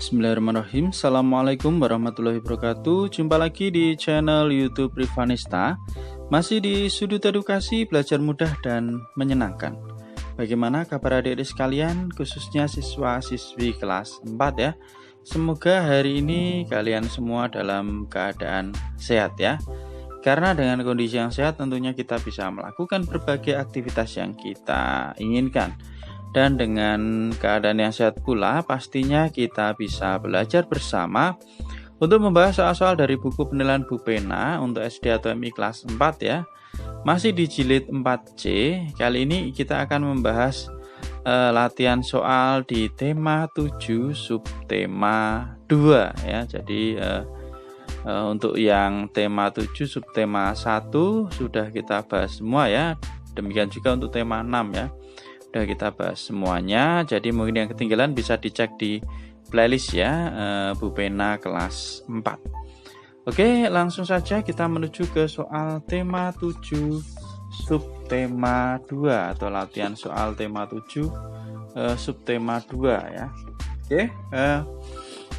Bismillahirrahmanirrahim. Assalamualaikum warahmatullahi wabarakatuh. Jumpa lagi di channel YouTube Rivanista. Masih di sudut edukasi, belajar mudah dan menyenangkan. Bagaimana kabar adik-adik sekalian, khususnya siswa-siswi kelas 4 ya. Semoga hari ini kalian semua dalam keadaan sehat ya. Karena dengan kondisi yang sehat tentunya kita bisa melakukan berbagai aktivitas yang kita inginkan. Dan dengan keadaan yang sehat pula, pastinya kita bisa belajar bersama untuk membahas soal-soal dari buku penilaian Bu Pena untuk SD atau MI kelas 4 ya. Masih di jilid 4C, kali ini kita akan membahas latihan soal di tema 7 subtema 2 ya. Jadi untuk yang tema 7 subtema 1 sudah kita bahas semua ya. Demikian juga untuk tema 6 ya. Sudah kita bahas semuanya, jadi mungkin yang ketinggalan bisa dicek di playlist ya, Bu Pena kelas 4. Oke, langsung saja kita menuju ke soal tema 7 subtema 2 atau latihan soal tema 7 subtema 2 ya. Oke,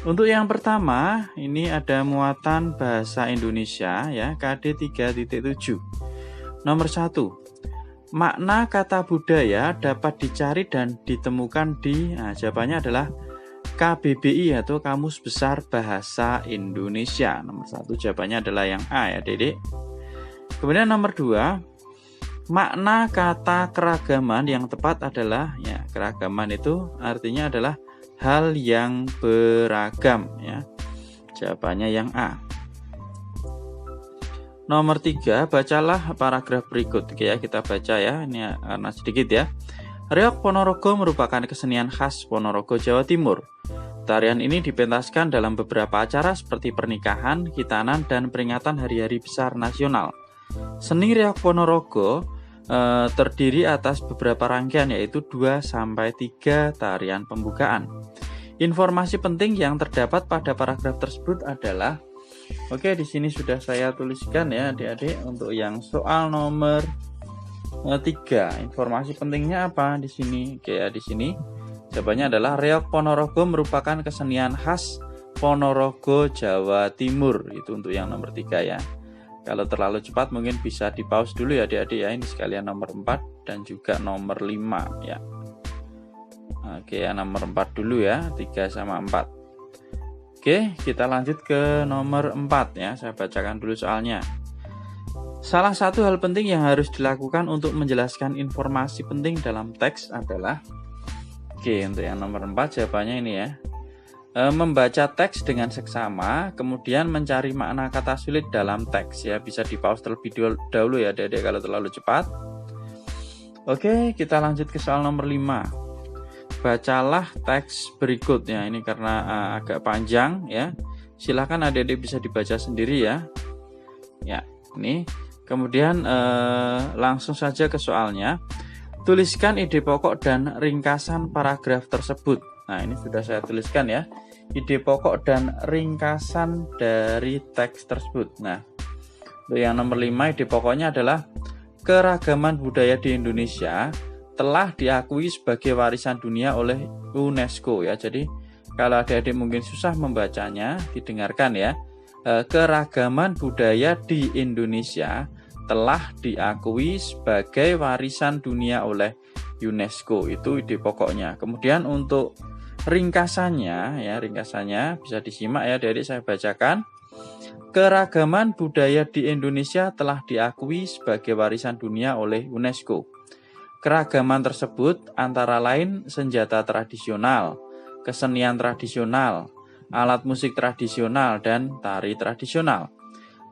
untuk yang pertama ini ada muatan bahasa Indonesia ya, KD 3.7. Nomor 1. Makna kata budaya dapat dicari dan ditemukan di, jawabannya adalah KBBI atau Kamus Besar Bahasa Indonesia. Nomor 1 jawabannya adalah yang A ya Dedek. Kemudian nomor 2, makna kata keragaman yang tepat adalah, ya keragaman itu artinya adalah hal yang beragam ya. Jawabannya yang A. Nomor 3, bacalah paragraf berikut. Oke ya, kita baca ya. Ini karena sedikit ya. Reog Ponorogo merupakan kesenian khas Ponorogo, Jawa Timur. Tarian ini dipentaskan dalam beberapa acara seperti pernikahan, khitanan, dan peringatan hari-hari besar nasional. Seni Reog Ponorogo terdiri atas beberapa rangkaian yaitu 2-3 tarian pembukaan. Informasi penting yang terdapat pada paragraf tersebut adalah, oke, di sini sudah saya tuliskan ya adik-adik untuk yang soal nomor 3. Informasi pentingnya apa di sini? Oke, ya di sini jawabannya adalah Reog Ponorogo merupakan kesenian khas Ponorogo, Jawa Timur. Itu untuk yang nomor 3 ya. Kalau terlalu cepat mungkin bisa di pause dulu ya adik-adik ya. Ini sekalian nomor 4 dan juga nomor 5 ya. Oke, ya nomor 4 dulu ya, 3 sama 4. Oke, kita lanjut ke nomor 4 ya. Saya bacakan dulu soalnya. Salah satu hal penting yang harus dilakukan untuk menjelaskan informasi penting dalam teks adalah, oke, untuk yang nomor 4 jawabannya ini ya. Membaca teks dengan seksama, kemudian mencari makna kata sulit dalam teks ya. Bisa di pause terlebih dahulu ya Dedek kalau terlalu cepat. Oke, kita lanjut ke soal nomor 5. Bacalah teks berikutnya. Ini karena agak panjang ya. Silakan adik-adik bisa dibaca sendiri ya. Ya, ini. Kemudian langsung saja ke soalnya. Tuliskan ide pokok dan ringkasan paragraf tersebut. Nah, ini sudah saya tuliskan ya. Ide pokok dan ringkasan dari teks tersebut. Nah, untuk yang nomor 5 ide pokoknya adalah keragaman budaya di Indonesia telah diakui sebagai warisan dunia oleh UNESCO ya. Jadi kalau adik-adik mungkin susah membacanya, didengarkan ya. Keragaman budaya di Indonesia telah diakui sebagai warisan dunia oleh UNESCO. Itu ide pokoknya. Kemudian untuk ringkasannya ya, ringkasannya bisa disimak ya adik-adik, saya bacakan. Keragaman budaya di Indonesia telah diakui sebagai warisan dunia oleh UNESCO. Keragaman tersebut antara lain senjata tradisional, kesenian tradisional, alat musik tradisional, dan tari tradisional.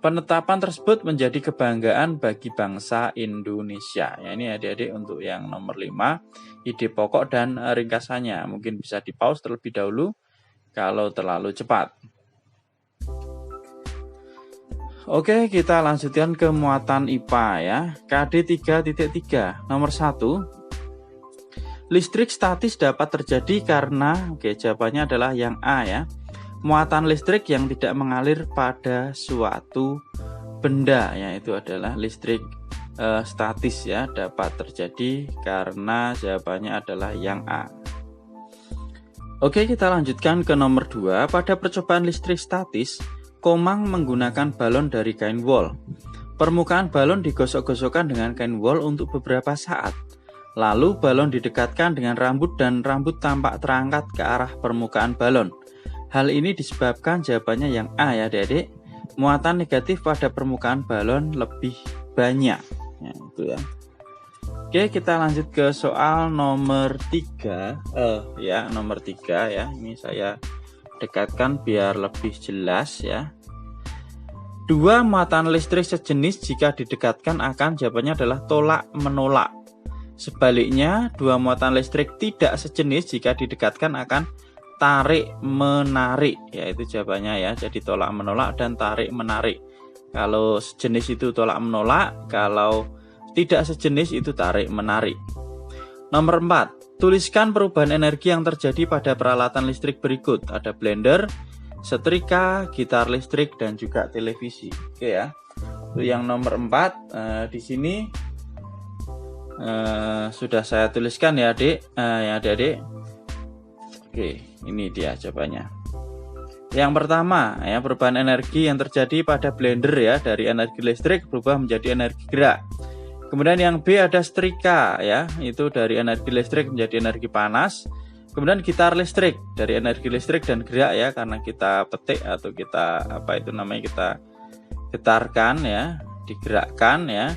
Penetapan tersebut menjadi kebanggaan bagi bangsa Indonesia. Ya, ini adik-adik untuk yang nomor 5, ide pokok dan ringkasannya. Mungkin bisa di pause terlebih dahulu kalau terlalu cepat. Oke, kita lanjutkan ke muatan IPA ya. KD 3.3. Nomor 1. Listrik statis dapat terjadi karena, oke, jawabannya adalah yang A ya. Muatan listrik yang tidak mengalir pada suatu benda ya, itu adalah listrik statis ya, dapat terjadi karena jawabannya adalah yang A. Oke, kita lanjutkan ke nomor 2. Pada percobaan listrik statis, Komang menggunakan balon dari kain wol. Permukaan balon digosok-gosokkan dengan kain wol untuk beberapa saat. Lalu balon didekatkan dengan rambut dan rambut tampak terangkat ke arah permukaan balon. Hal ini disebabkan jawabannya yang A ya adik-adik. Muatan negatif pada permukaan balon lebih banyak. Ya, itu ya. Oke, kita lanjut ke soal nomor 3. Nomor 3 ya. Ini saya dekatkan biar lebih jelas ya. Dua muatan listrik sejenis jika didekatkan akan jawabannya adalah tolak menolak. Sebaliknya, dua muatan listrik tidak sejenis jika didekatkan akan tarik menarik. Ya, itu jawabannya ya. Jadi tolak menolak dan tarik menarik. Kalau sejenis itu tolak menolak, kalau tidak sejenis itu tarik menarik. Nomor 4. Tuliskan perubahan energi yang terjadi pada peralatan listrik berikut. Ada blender, setrika, gitar listrik, dan juga televisi. Oke ya. Untuk yang nomor 4 di sini sudah saya tuliskan ya adik. Oke, ini dia jawabannya. Yang pertama ya, perubahan energi yang terjadi pada blender ya, dari energi listrik berubah menjadi energi gerak. Kemudian yang B ada setrika ya, itu dari energi listrik menjadi energi panas. Kemudian gitar listrik dari energi listrik dan gerak ya, karena kita petik atau kita kita getarkan ya, digerakkan ya,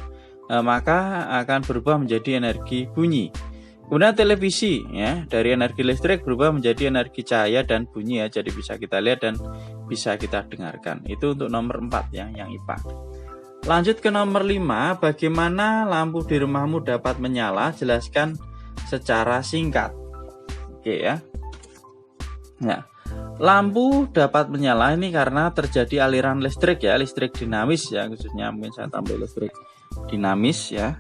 maka akan berubah menjadi energi bunyi. Kemudian televisi ya, dari energi listrik berubah menjadi energi cahaya dan bunyi ya, jadi bisa kita lihat dan bisa kita dengarkan. Itu untuk nomor 4 ya, yang IPA. Lanjut ke nomor 5, bagaimana lampu di rumahmu dapat menyala? Jelaskan secara singkat. Oke ya. Nah, lampu dapat menyala ini karena terjadi aliran listrik ya, listrik dinamis ya, khususnya mungkin saya tambah listrik dinamis ya.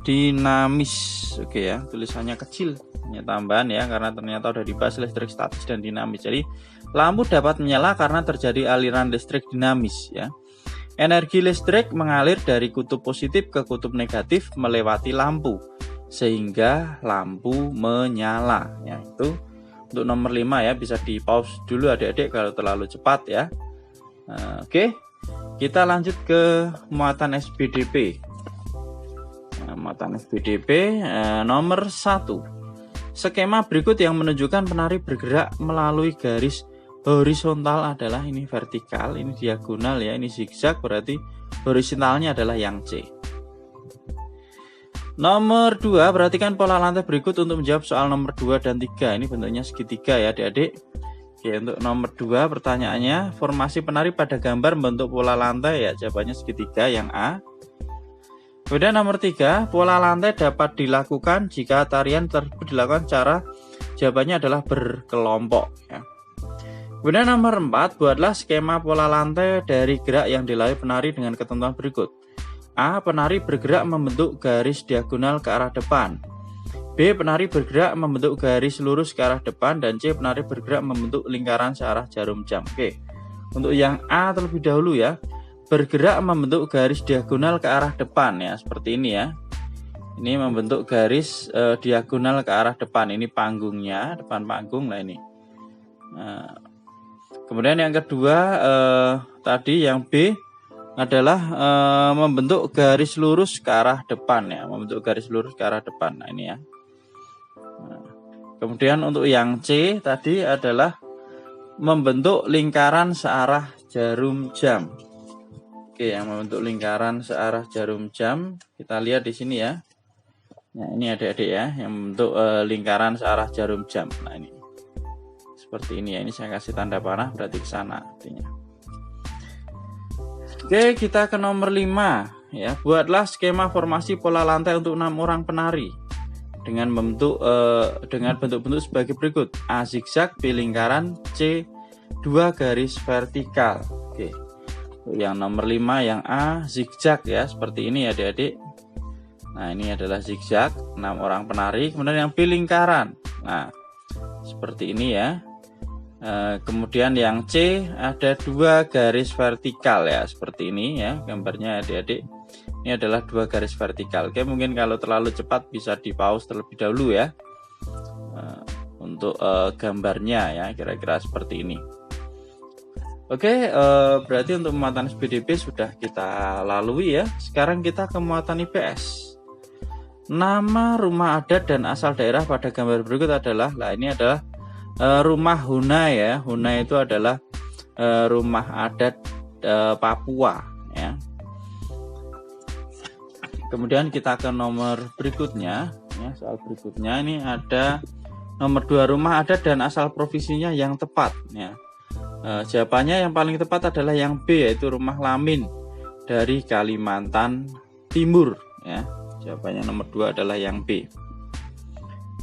Dinamis. Oke ya, tulisannya kecil. Ini tambahan ya, karena ternyata udah dibahas listrik statis dan dinamis. Jadi, lampu dapat menyala karena terjadi aliran listrik dinamis ya. Energi listrik mengalir dari kutub positif ke kutub negatif melewati lampu sehingga lampu menyala ya. Itu untuk nomor 5 ya, bisa di pause dulu adik-adik kalau terlalu cepat ya. Oke, kita lanjut ke muatan SPDP. Muatan SPDP nomor 1. Skema berikut yang menunjukkan penari bergerak melalui garis horizontal adalah ini vertikal, ini diagonal ya, ini zigzag, berarti horizontalnya adalah yang C. Nomor 2, perhatikan pola lantai berikut untuk menjawab soal nomor 2 dan 3. Ini bentuknya segitiga ya adik-adik. Oke, untuk nomor 2 pertanyaannya, formasi penari pada gambar membentuk pola lantai ya, jawabannya segitiga yang A. Kemudian nomor 3, pola lantai dapat dilakukan jika tarian tersebut dilakukan secara, jawabannya adalah berkelompok ya. Kemudian nomor 4, buatlah skema pola lantai dari gerak yang dilalui penari dengan ketentuan berikut. A. Penari bergerak membentuk garis diagonal ke arah depan. B. Penari bergerak membentuk garis lurus ke arah depan. Dan C. Penari bergerak membentuk lingkaran searah jarum jam. Oke, untuk yang A terlebih dahulu ya. Bergerak membentuk garis diagonal ke arah depan ya, seperti ini ya. Ini membentuk garis diagonal ke arah depan. Ini panggungnya, depan panggung lah ini. Kemudian yang kedua tadi yang B adalah membentuk garis lurus ke arah depan ya, membentuk garis lurus ke arah depan. Nah, ini ya. Kemudian untuk yang C tadi adalah membentuk lingkaran searah jarum jam. Oke, yang membentuk lingkaran searah jarum jam, kita lihat di sini ya. Nah, ini adik-adik ya, yang membentuk lingkaran searah jarum jam. Nah, ini. Seperti ini ya, ini saya kasih tanda panah berarti ke sana artinya. Oke, kita ke nomor 5 ya. Buatlah skema formasi pola lantai untuk 6 orang penari dengan membentuk dengan bentuk-bentuk sebagai berikut. A zigzag, B lingkaran, C 2 garis vertikal. Oke. Yang nomor 5 yang A zigzag ya, seperti ini ya adik-adik. Nah, ini adalah zigzag, 6 orang penari. Kemudian yang B lingkaran. Nah, seperti ini ya. Kemudian yang C ada 2 garis vertikal ya, seperti ini ya gambarnya adik-adik. Ini adalah 2 garis vertikal. Oke, mungkin kalau terlalu cepat bisa di pause terlebih dahulu ya. untuk gambarnya ya, kira-kira seperti ini. Oke, berarti untuk muatan SPDB sudah kita lalui ya. Sekarang kita ke muatan IPS. Nama rumah adat dan asal daerah pada gambar berikut adalah, ini adalah rumah Huna ya. Huna itu adalah rumah adat Papua ya. Kemudian kita ke nomor berikutnya ya, soal berikutnya ini ada nomor 2, rumah adat dan asal provinsinya yang tepat ya. Jawabannya yang paling tepat adalah yang B, yaitu rumah Lamin dari Kalimantan Timur ya. Jawabannya nomor 2 adalah yang B.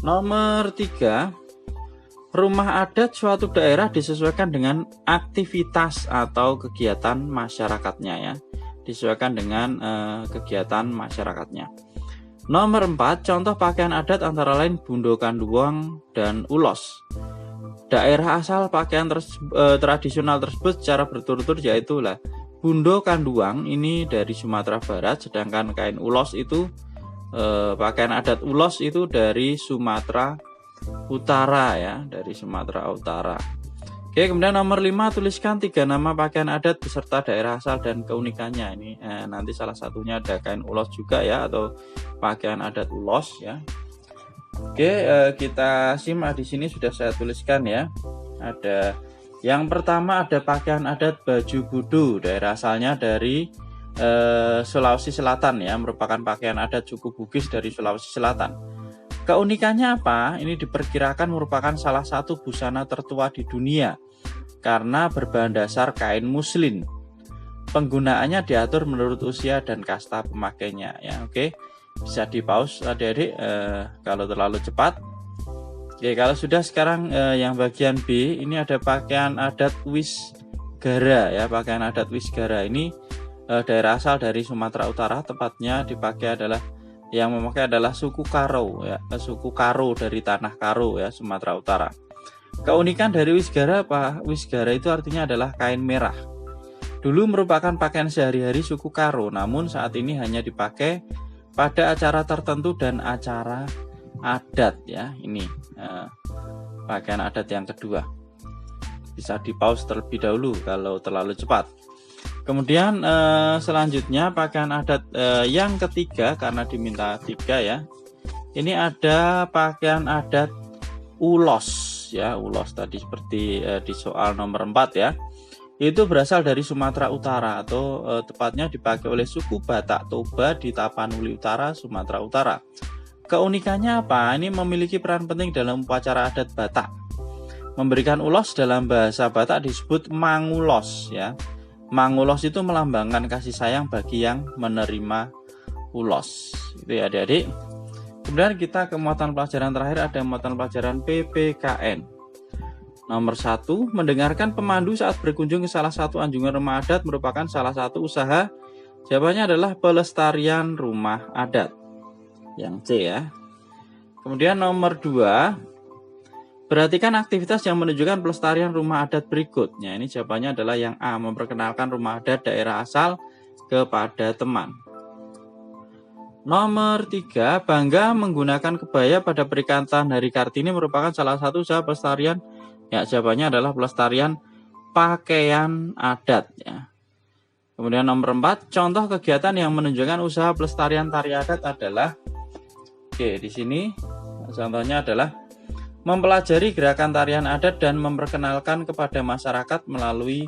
Nomor 3, rumah adat suatu daerah disesuaikan dengan aktivitas atau kegiatan masyarakatnya ya. Disesuaikan dengan kegiatan masyarakatnya. Nomor 4, contoh pakaian adat antara lain Bundo Kanduang dan Ulos. Daerah asal pakaian tradisional tersebut secara berturut-turut yaitu Bundo Kanduang ini dari Sumatera Barat, sedangkan kain Ulos itu pakaian adat Ulos itu dari Sumatera Utara ya, dari Sumatera Utara. Oke, kemudian nomor 5, tuliskan 3 nama pakaian adat beserta daerah asal dan keunikannya. Ini nanti salah satunya ada kain Ulos juga ya, atau pakaian adat Ulos ya. Oke, kita simak di sini sudah saya tuliskan ya. Ada yang pertama ada pakaian adat baju budu, daerah asalnya dari Sulawesi Selatan ya, merupakan pakaian adat suku Bugis dari Sulawesi Selatan. Keunikannya apa? Ini diperkirakan merupakan salah satu busana tertua di dunia karena berbahan dasar kain muslin. Penggunaannya diatur menurut usia dan kasta pemakainya ya. Oke. Bisa di pause adik-adik kalau terlalu cepat. Oke, kalau sudah sekarang yang bagian B ini ada pakaian adat Wisgara ya. Pakaian adat Wisgara ini daerah asal dari Sumatera Utara, tepatnya dipakai adalah yang memakai adalah suku Karo ya, suku Karo dari tanah Karo ya, Sumatera Utara. Keunikan dari Wisgara apa? Wisgara itu artinya adalah kain merah. Dulu merupakan pakaian sehari-hari suku Karo, namun saat ini hanya dipakai pada acara tertentu dan acara adat ya. Ini pakaian adat yang kedua. Bisa di pause terlebih dahulu kalau terlalu cepat. Kemudian selanjutnya pakaian adat yang ketiga, karena diminta 3 ya. Ini ada pakaian adat Ulos ya. Ulos tadi seperti di soal nomor 4 ya. Itu berasal dari Sumatera Utara atau tepatnya dipakai oleh suku Batak Toba di Tapanuli Utara, Sumatera Utara. Keunikannya apa? Ini memiliki peran penting dalam upacara adat Batak. Memberikan ulos dalam bahasa Batak disebut mangulos ya. Mangulos itu melambangkan kasih sayang bagi yang menerima ulos. Itu ya adik-adik. Kemudian kita ke muatan pelajaran terakhir, ada muatan pelajaran PPKN. Nomor 1, mendengarkan pemandu saat berkunjung ke salah satu anjungan rumah adat merupakan salah satu usaha. Jawabannya adalah pelestarian rumah adat. Yang C ya. Kemudian nomor 2, perhatikan aktivitas yang menunjukkan pelestarian rumah adat berikutnya. Ini jawabannya adalah yang A, memperkenalkan rumah adat daerah asal kepada teman. Nomor 3, bangga menggunakan kebaya pada perikatan Hari Kartini merupakan salah satu usaha pelestarian. Ya, jawabannya adalah pelestarian pakaian adat ya. Kemudian nomor 4, contoh kegiatan yang menunjukkan usaha pelestarian tari adat adalah, oke, di sini contohnya adalah mempelajari gerakan tarian adat dan memperkenalkan kepada masyarakat melalui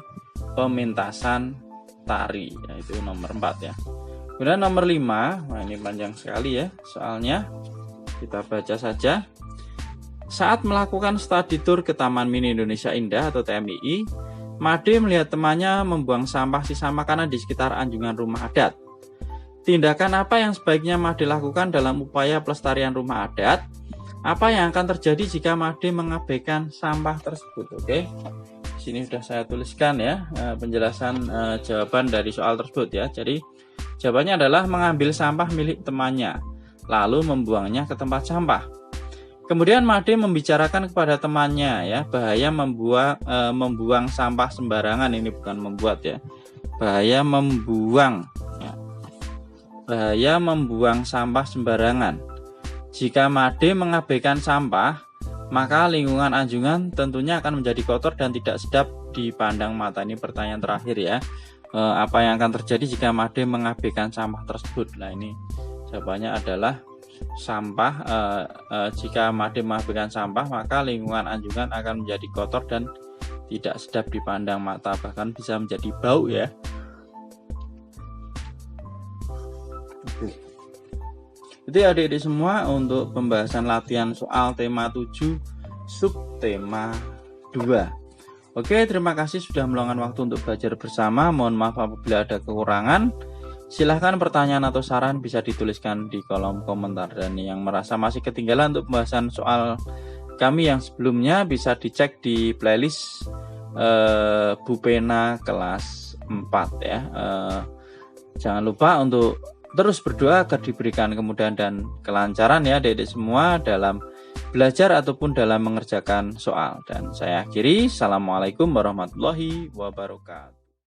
pementasan tari. Ya, itu nomor 4 ya. Kemudian nomor 5, nah ini panjang sekali ya soalnya. Kita baca saja. Saat melakukan study tour ke Taman Mini Indonesia Indah atau TMII, Made melihat temannya membuang sampah sisa makanan di sekitar anjungan rumah adat. Tindakan apa yang sebaiknya Made lakukan dalam upaya pelestarian rumah adat? Apa yang akan terjadi jika Made mengabaikan sampah tersebut? Oke, di sini sudah saya tuliskan ya penjelasan jawaban dari soal tersebut ya. Jadi jawabannya adalah mengambil sampah milik temannya, lalu membuangnya ke tempat sampah. Kemudian Made membicarakan kepada temannya ya, bahaya membuang sampah sembarangan. Ini bukan membuat ya. Bahaya membuang ya. Bahaya membuang sampah sembarangan. Jika Made mengabaikan sampah, maka lingkungan anjungan tentunya akan menjadi kotor dan tidak sedap dipandang mata. Ini pertanyaan terakhir ya. Apa yang akan terjadi jika Made mengabaikan sampah tersebut? Nah, ini jawabannya adalah sampah. Jika Made mengabaikan sampah, maka lingkungan anjungan akan menjadi kotor dan tidak sedap dipandang mata, bahkan bisa menjadi bau ya. Itu ya adik-adik semua untuk pembahasan latihan soal tema 7 subtema 2. Oke, terima kasih sudah meluangkan waktu untuk belajar bersama. Mohon maaf apabila ada kekurangan. Silahkan pertanyaan atau saran bisa dituliskan di kolom komentar. Dan yang merasa masih ketinggalan untuk pembahasan soal kami yang sebelumnya bisa dicek di playlist Bu Pena kelas 4 ya. Jangan lupa untuk terus berdoa agar diberikan kemudahan dan kelancaran ya adik-adik semua dalam belajar ataupun dalam mengerjakan soal. Dan saya akhiri, assalamualaikum warahmatullahi wabarakatuh.